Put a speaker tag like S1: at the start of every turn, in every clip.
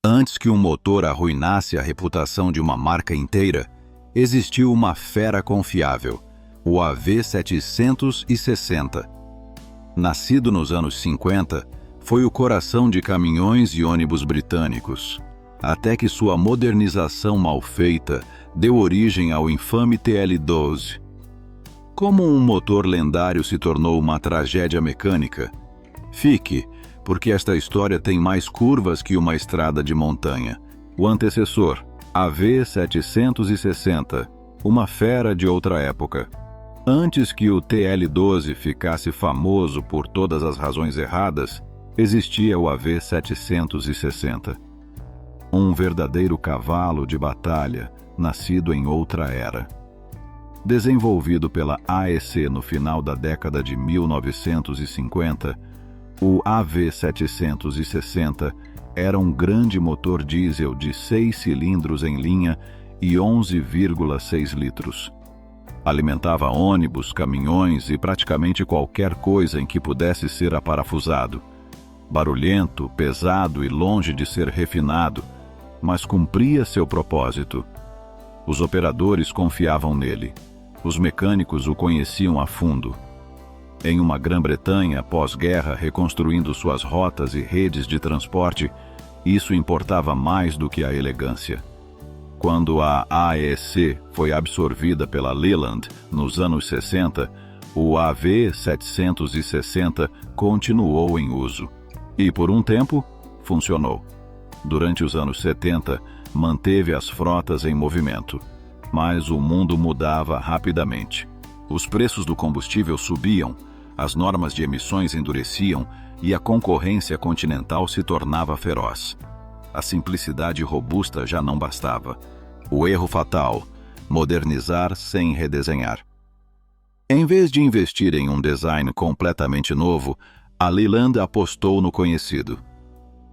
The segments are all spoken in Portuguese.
S1: Antes que um motor arruinasse a reputação de uma marca inteira, existiu uma fera confiável, o AV760. Nascido nos anos 50, foi o coração de caminhões e ônibus britânicos, até que sua modernização mal feita deu origem ao infame TL-12. Como um motor lendário se tornou uma tragédia mecânica? Fique, porque esta história tem mais curvas que uma estrada de montanha. O antecessor, AV760, uma fera de outra época. Antes que o TL-12 ficasse famoso por todas as razões erradas, existia o AV760. Um verdadeiro cavalo de batalha, nascido em outra era. Desenvolvido pela AEC no final da década de 1950, o AV760 era um grande motor diesel de 6 cilindros em linha e 11,6 litros. Alimentava ônibus, caminhões e praticamente qualquer coisa em que pudesse ser aparafusado. Barulhento, pesado e longe de ser refinado, mas cumpria seu propósito. Os operadores confiavam nele. Os mecânicos o conheciam a fundo. Em uma Grã-Bretanha pós-guerra, reconstruindo suas rotas e redes de transporte, isso importava mais do que a elegância. Quando a AEC foi absorvida pela Leyland nos anos 60, o AV760 continuou em uso. E, por um tempo, funcionou. Durante os anos 70, manteve as frotas em movimento. Mas o mundo mudava rapidamente. Os preços do combustível subiam, as normas de emissões endureciam e a concorrência continental se tornava feroz. A simplicidade robusta já não bastava. O erro fatal: modernizar sem redesenhar. Em vez de investir em um design completamente novo, a Leyland apostou no conhecido.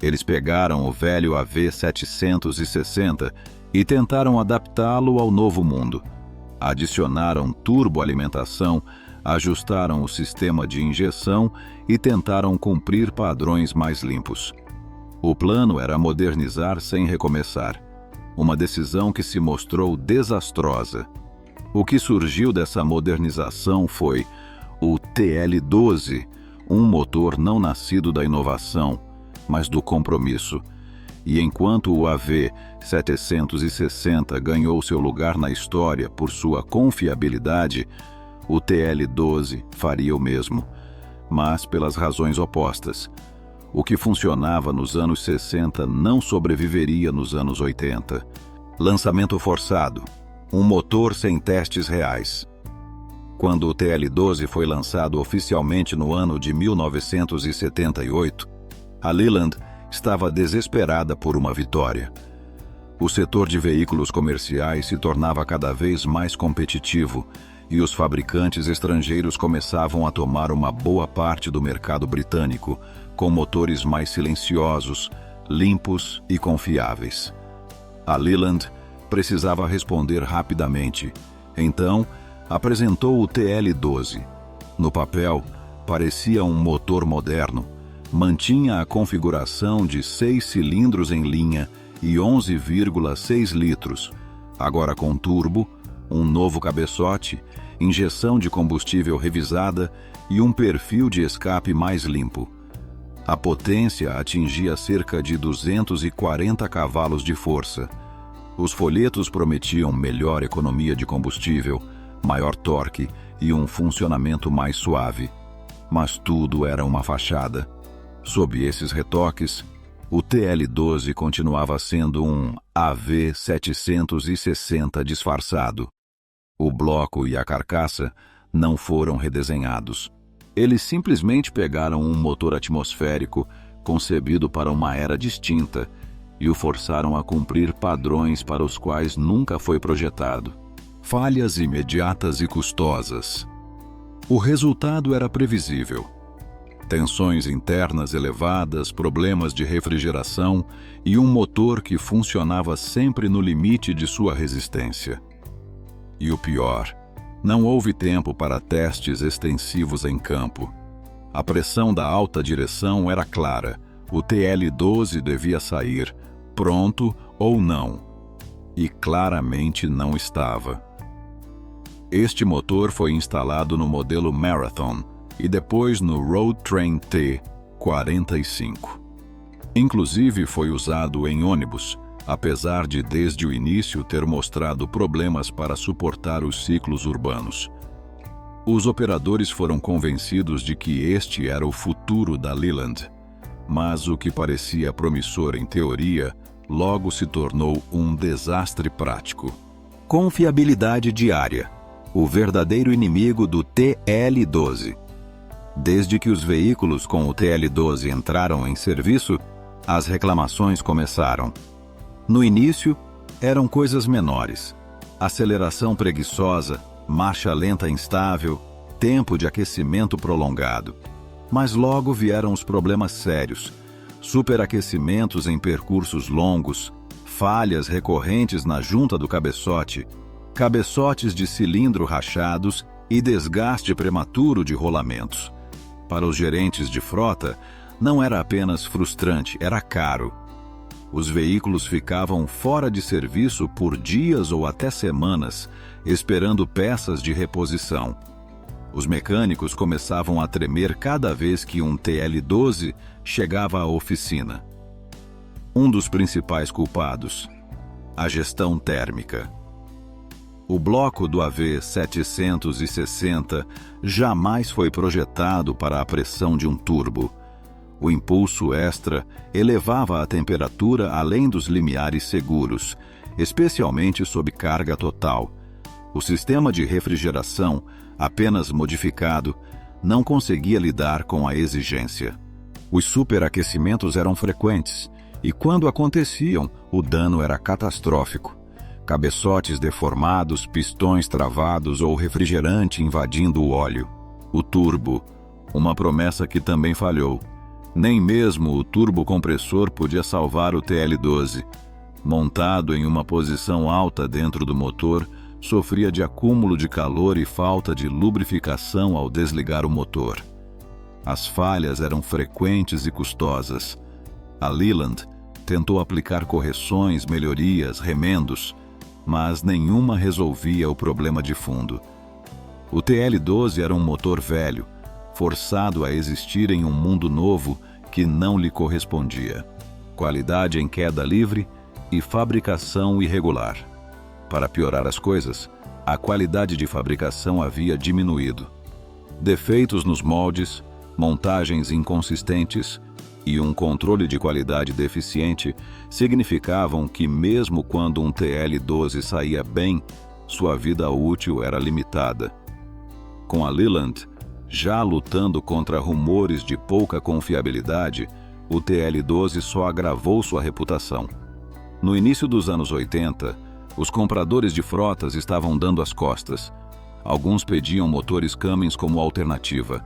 S1: Eles pegaram o velho AV760 e tentaram adaptá-lo ao novo mundo. Adicionaram turboalimentação, ajustaram o sistema de injeção e tentaram cumprir padrões mais limpos. O plano era modernizar sem recomeçar. Uma decisão que se mostrou desastrosa. O que surgiu dessa modernização foi o TL-12, um motor não nascido da inovação, mas do compromisso. E enquanto o AV760 ganhou seu lugar na história por sua confiabilidade, o TL-12 faria o mesmo, mas pelas razões opostas. O que funcionava nos anos 60 não sobreviveria nos anos 80. Lançamento forçado. Um motor sem testes reais. Quando o TL-12 foi lançado oficialmente no ano de 1978, a Leyland estava desesperada por uma vitória. O setor de veículos comerciais se tornava cada vez mais competitivo e os fabricantes estrangeiros começavam a tomar uma boa parte do mercado britânico, com motores mais silenciosos, limpos e confiáveis. A Leyland precisava responder rapidamente, então apresentou o TL-12. No papel, parecia um motor moderno, mantinha a configuração de 6 cilindros em linha e 11,6 litros, agora com turbo, um novo cabeçote, injeção de combustível revisada e um perfil de escape mais limpo. A potência atingia cerca de 240 cavalos de força. Os folhetos prometiam melhor economia de combustível, maior torque e um funcionamento mais suave. Mas tudo era uma fachada. Sob esses retoques, o TL-12 continuava sendo um AV760 disfarçado. O bloco e a carcaça não foram redesenhados. Eles simplesmente pegaram um motor atmosférico concebido para uma era distinta e o forçaram a cumprir padrões para os quais nunca foi projetado. Falhas imediatas e custosas. O resultado era previsível. Tensões internas elevadas, problemas de refrigeração e um motor que funcionava sempre no limite de sua resistência. E o pior, não houve tempo para testes extensivos em campo. A pressão da alta direção era clara. O TL-12 devia sair, pronto ou não. E claramente não estava. Este motor foi instalado no modelo Marathon e depois no Road Train T45. Inclusive foi usado em ônibus, apesar de desde o início ter mostrado problemas para suportar os ciclos urbanos. Os operadores foram convencidos de que este era o futuro da Leland, mas o que parecia promissor em teoria logo se tornou um desastre prático. Confiabilidade diária, o verdadeiro inimigo do TL12. Desde que os veículos com o TL12 entraram em serviço, as reclamações começaram. No início, eram coisas menores: aceleração preguiçosa, marcha lenta instável, tempo de aquecimento prolongado. Mas logo vieram os problemas sérios: superaquecimentos em percursos longos, falhas recorrentes na junta do cabeçote, cabeçotes de cilindro rachados e desgaste prematuro de rolamentos. Para os gerentes de frota, não era apenas frustrante, era caro. Os veículos ficavam fora de serviço por dias ou até semanas, esperando peças de reposição. Os mecânicos começavam a tremer cada vez que um TL12 chegava à oficina. Um dos principais culpados: a gestão térmica. O bloco do AV760 jamais foi projetado para a pressão de um turbo. O impulso extra elevava a temperatura além dos limiares seguros, especialmente sob carga total. O sistema de refrigeração, apenas modificado, não conseguia lidar com a exigência. Os superaquecimentos eram frequentes, e quando aconteciam, o dano era catastrófico. Cabeçotes deformados, pistões travados ou refrigerante invadindo o óleo. O turbo, uma promessa que também falhou. Nem mesmo o turbocompressor podia salvar o TL12. Montado em uma posição alta dentro do motor, sofria de acúmulo de calor e falta de lubrificação ao desligar o motor. As falhas eram frequentes e custosas. A Leland tentou aplicar correções, melhorias, remendos, mas nenhuma resolvia o problema de fundo. O TL12 era um motor velho, forçado a existir em um mundo novo que não lhe correspondia. Qualidade em queda livre e fabricação irregular. Para piorar as coisas, a qualidade de fabricação havia diminuído. Defeitos nos moldes, montagens inconsistentes e um controle de qualidade deficiente significavam que mesmo quando um TL12 saía bem, sua vida útil era limitada. Com a Leland já lutando contra rumores de pouca confiabilidade, o TL12 só agravou sua reputação. No início dos anos 80, os compradores de frotas estavam dando as costas. Alguns pediam motores Cummins como alternativa.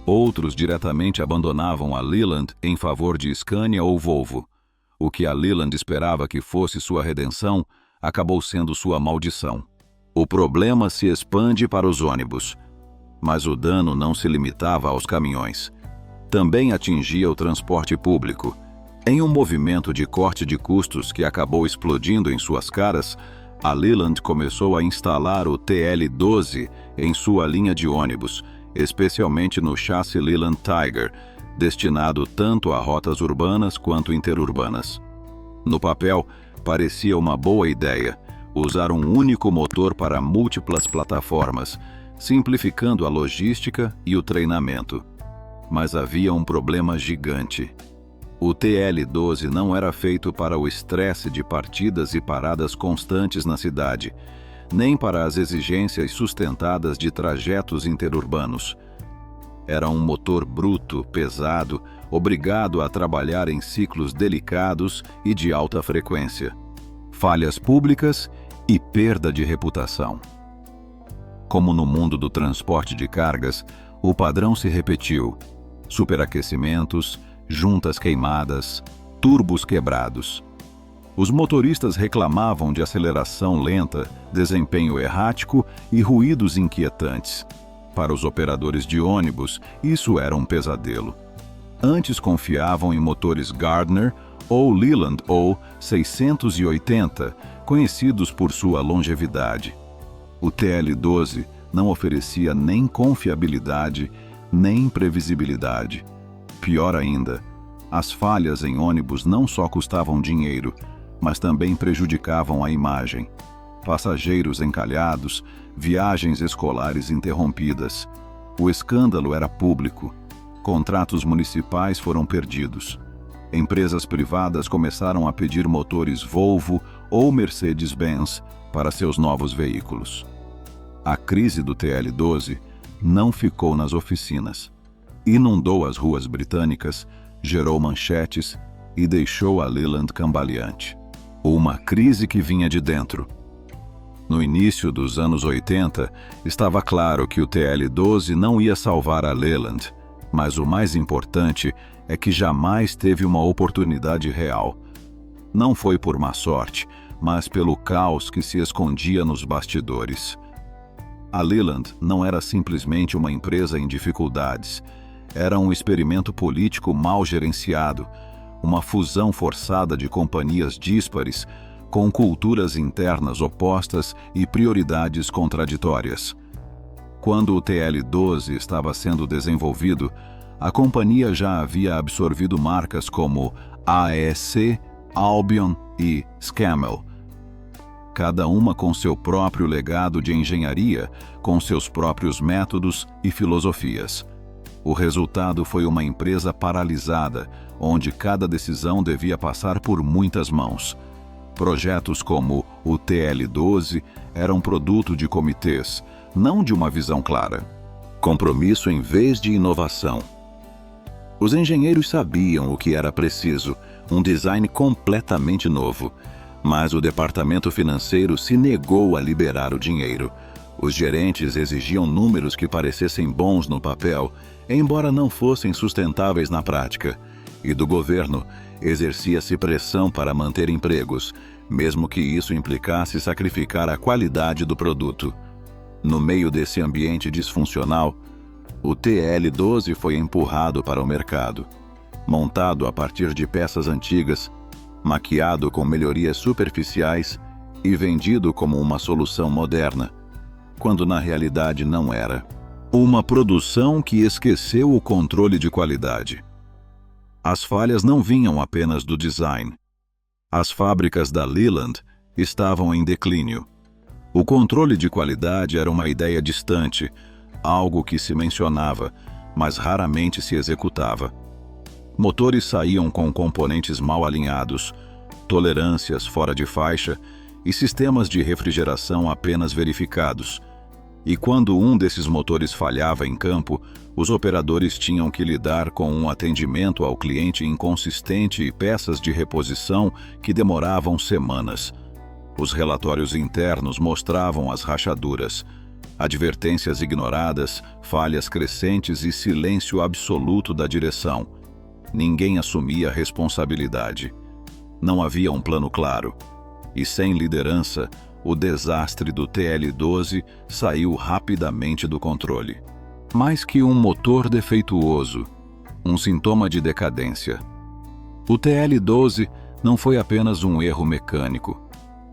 S1: Outros diretamente abandonavam a Leland em favor de Scania ou Volvo. O que a Leland esperava que fosse sua redenção, acabou sendo sua maldição. O problema se expande para os ônibus. Mas o dano não se limitava aos caminhões. Também atingia o transporte público. Em um movimento de corte de custos que acabou explodindo em suas caras, a Leland começou a instalar o TL12 em sua linha de ônibus, especialmente no chassi Leland Tiger, destinado tanto a rotas urbanas quanto interurbanas. No papel, parecia uma boa ideia usar um único motor para múltiplas plataformas, simplificando a logística e o treinamento. Mas havia um problema gigante. O TL12 não era feito para o estresse de partidas e paradas constantes na cidade, nem para as exigências sustentadas de trajetos interurbanos. Era um motor bruto, pesado, obrigado a trabalhar em ciclos delicados e de alta frequência. Falhas públicas e perda de reputação. Como no mundo do transporte de cargas, o padrão se repetiu: superaquecimentos, juntas queimadas, turbos quebrados. Os motoristas reclamavam de aceleração lenta, desempenho errático e ruídos inquietantes. Para os operadores de ônibus, isso era um pesadelo. Antes confiavam em motores Gardner ou Leland ou 680, conhecidos por sua longevidade. O TL-12 não oferecia nem confiabilidade, nem previsibilidade. Pior ainda, as falhas em ônibus não só custavam dinheiro, mas também prejudicavam a imagem. Passageiros encalhados, viagens escolares interrompidas. O escândalo era público. Contratos municipais foram perdidos. Empresas privadas começaram a pedir motores Volvo ou Mercedes-Benz para seus novos veículos. A crise do TL-12 não ficou nas oficinas. Inundou as ruas britânicas, gerou manchetes e deixou a Leland cambaleante. Uma crise que vinha de dentro. No início dos anos 80, estava claro que o TL-12 não ia salvar a Leland, mas o mais importante é que jamais teve uma oportunidade real. Não foi por má sorte, mas pelo caos que se escondia nos bastidores. A Leland não era simplesmente uma empresa em dificuldades, era um experimento político mal gerenciado, uma fusão forçada de companhias díspares, com culturas internas opostas e prioridades contraditórias. Quando o TL-12 estava sendo desenvolvido, a companhia já havia absorvido marcas como AEC, Albion e Scammell, cada uma com seu próprio legado de engenharia, com seus próprios métodos e filosofias. O resultado foi uma empresa paralisada, onde cada decisão devia passar por muitas mãos. Projetos como o TL-12 eram produto de comitês, não de uma visão clara. Compromisso em vez de inovação. Os engenheiros sabiam o que era preciso, um design completamente novo. Mas o departamento financeiro se negou a liberar o dinheiro. Os gerentes exigiam números que parecessem bons no papel, embora não fossem sustentáveis na prática. E do governo, exercia-se pressão para manter empregos, mesmo que isso implicasse sacrificar a qualidade do produto. No meio desse ambiente disfuncional, o TL-12 foi empurrado para o mercado. Montado a partir de peças antigas, maquiado com melhorias superficiais e vendido como uma solução moderna, quando na realidade não era. Uma produção que esqueceu o controle de qualidade. As falhas não vinham apenas do design. As fábricas da Leland estavam em declínio. O controle de qualidade era uma ideia distante, algo que se mencionava, mas raramente se executava. Motores saíam com componentes mal alinhados, tolerâncias fora de faixa e sistemas de refrigeração apenas verificados. E quando um desses motores falhava em campo, os operadores tinham que lidar com um atendimento ao cliente inconsistente e peças de reposição que demoravam semanas. Os relatórios internos mostravam as rachaduras, advertências ignoradas, falhas crescentes e silêncio absoluto da direção. Ninguém assumia a responsabilidade. Não havia um plano claro. E sem liderança, o desastre do TL-12 saiu rapidamente do controle. Mais que um motor defeituoso, um sintoma de decadência. O TL-12 não foi apenas um erro mecânico.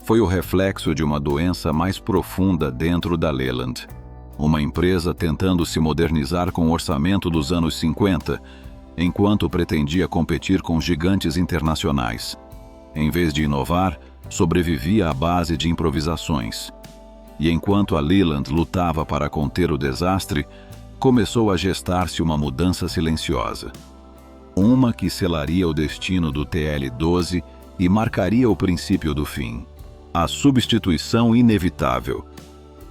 S1: Foi o reflexo de uma doença mais profunda dentro da Leland. Uma empresa tentando se modernizar com o orçamento dos anos 50, enquanto pretendia competir com gigantes internacionais. Em vez de inovar, sobrevivia à base de improvisações. E enquanto a Leland lutava para conter o desastre, começou a gestar-se uma mudança silenciosa. Uma que selaria o destino do TL-12 e marcaria o princípio do fim. A substituição inevitável.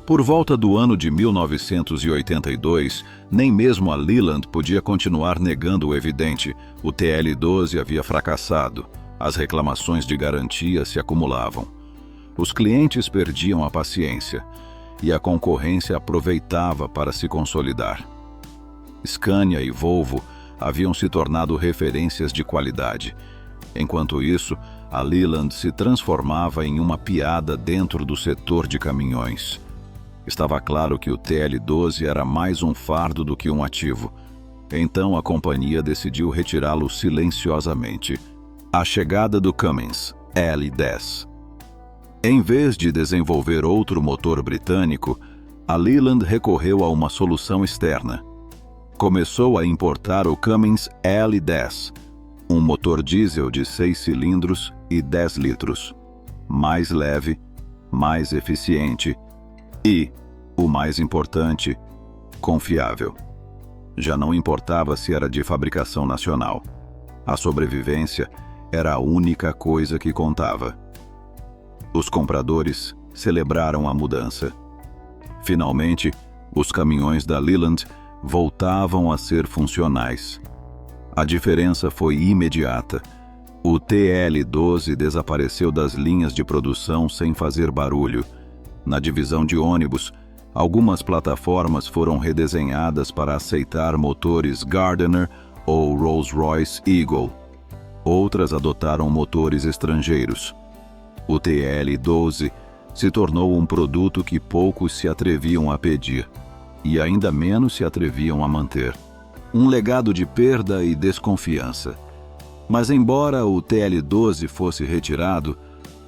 S1: Por volta do ano de 1982, nem mesmo a Leland podia continuar negando o evidente: o TL-12 havia fracassado, as reclamações de garantia se acumulavam. Os clientes perdiam a paciência e a concorrência aproveitava para se consolidar. Scania e Volvo haviam se tornado referências de qualidade. Enquanto isso, a Leland se transformava em uma piada dentro do setor de caminhões. Estava claro que o TL-12 era mais um fardo do que um ativo. Então a companhia decidiu retirá-lo silenciosamente. A chegada do Cummins L10. Em vez de desenvolver outro motor britânico, a Leland recorreu a uma solução externa. Começou a importar o Cummins L10, um motor diesel de 6 cilindros e 10 litros, mais leve, mais eficiente e, o mais importante, confiável. Já não importava se era de fabricação nacional. A sobrevivência era a única coisa que contava. Os compradores celebraram a mudança. Finalmente, os caminhões da Leland voltavam a ser funcionais. A diferença foi imediata. O TL-12 desapareceu das linhas de produção sem fazer barulho. Na divisão de ônibus, algumas plataformas foram redesenhadas para aceitar motores Gardner ou Rolls-Royce Eagle. Outras adotaram motores estrangeiros. O TL-12 se tornou um produto que poucos se atreviam a pedir, e ainda menos se atreviam a manter. Um legado de perda e desconfiança. Mas embora o TL-12 fosse retirado,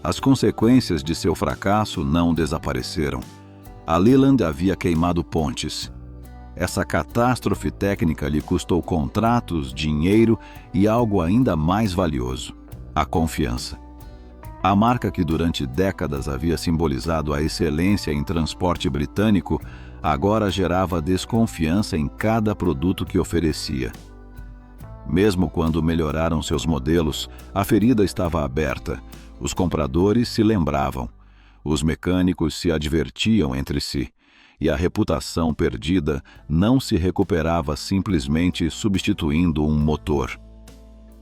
S1: as consequências de seu fracasso não desapareceram. A Leland havia queimado pontes. Essa catástrofe técnica lhe custou contratos, dinheiro e algo ainda mais valioso: a confiança. A marca que durante décadas havia simbolizado a excelência em transporte britânico agora gerava desconfiança em cada produto que oferecia. Mesmo quando melhoraram seus modelos, a ferida estava aberta. Os compradores se lembravam, os mecânicos se advertiam entre si, e a reputação perdida não se recuperava simplesmente substituindo um motor.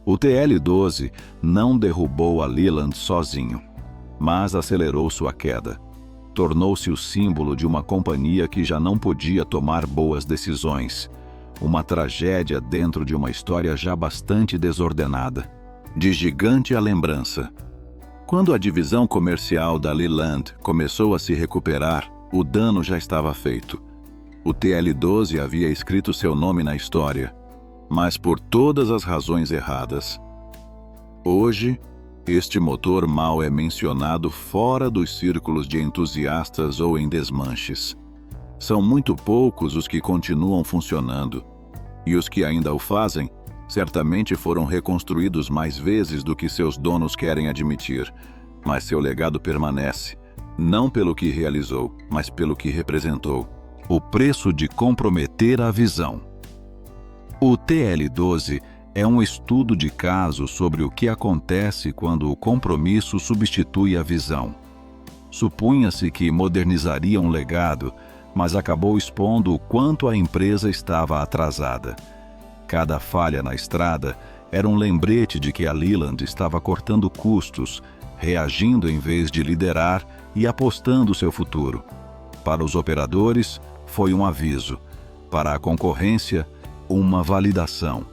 S1: O TL-12 não derrubou a Leland sozinho, mas acelerou sua queda. Tornou-se o símbolo de uma companhia que já não podia tomar boas decisões. Uma tragédia dentro de uma história já bastante desordenada. De gigante à lembrança. Quando a divisão comercial da Leland começou a se recuperar, o dano já estava feito. O TL-12 havia escrito seu nome na história, mas por todas as razões erradas. Hoje, este motor mal é mencionado fora dos círculos de entusiastas ou em desmanches. São muito poucos os que continuam funcionando, e os que ainda o fazem certamente foram reconstruídos mais vezes do que seus donos querem admitir, mas seu legado permanece, não pelo que realizou, mas pelo que representou. O preço de comprometer a visão. O TL-12 é um estudo de caso sobre o que acontece quando o compromisso substitui a visão. Supunha-se que modernizaria um legado, mas acabou expondo o quanto a empresa estava atrasada. Cada falha na estrada era um lembrete de que a Leland estava cortando custos, reagindo em vez de liderar e apostando seu futuro. Para os operadores, foi um aviso. Para a concorrência, uma validação.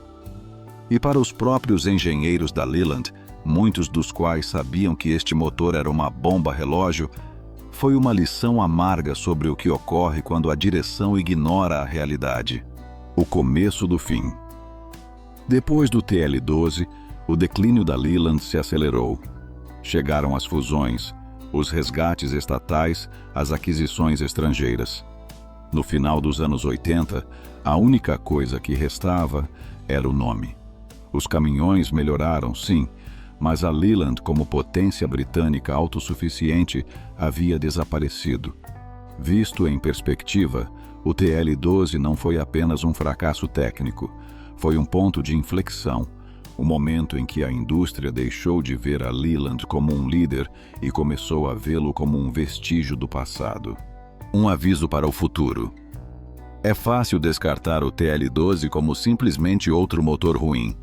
S1: E para os próprios engenheiros da Leland, muitos dos quais sabiam que este motor era uma bomba relógio, foi uma lição amarga sobre o que ocorre quando a direção ignora a realidade. O começo do fim. Depois do TL-12, o declínio da Leland se acelerou. Chegaram as fusões, os resgates estatais, as aquisições estrangeiras. No final dos anos 80, a única coisa que restava era o nome. Os caminhões melhoraram, sim, mas a Leland, como potência britânica autossuficiente, havia desaparecido. Visto em perspectiva, o TL-12 não foi apenas um fracasso técnico, foi um ponto de inflexão, o momento em que a indústria deixou de ver a Leland como um líder e começou a vê-lo como um vestígio do passado. Um aviso para o futuro. É fácil descartar o TL-12 como simplesmente outro motor ruim,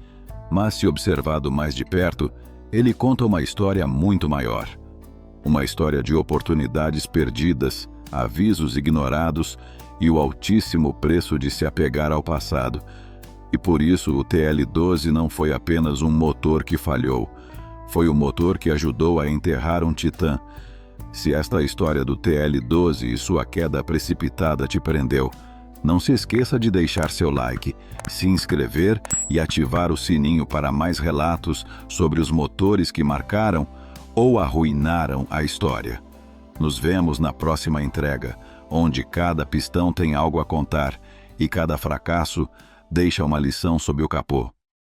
S1: mas se observado mais de perto, ele conta uma história muito maior. Uma história de oportunidades perdidas, avisos ignorados e o altíssimo preço de se apegar ao passado. E por isso o TL-12 não foi apenas um motor que falhou, foi o motor que ajudou a enterrar um titã. Se esta história do TL-12 e sua queda precipitada te prendeu, Não se esqueça de deixar seu like, se inscrever e ativar o sininho para mais relatos sobre os motores que marcaram ou arruinaram a história. Nos vemos na próxima entrega, onde cada pistão tem algo a contar e cada fracasso deixa uma lição sob o capô.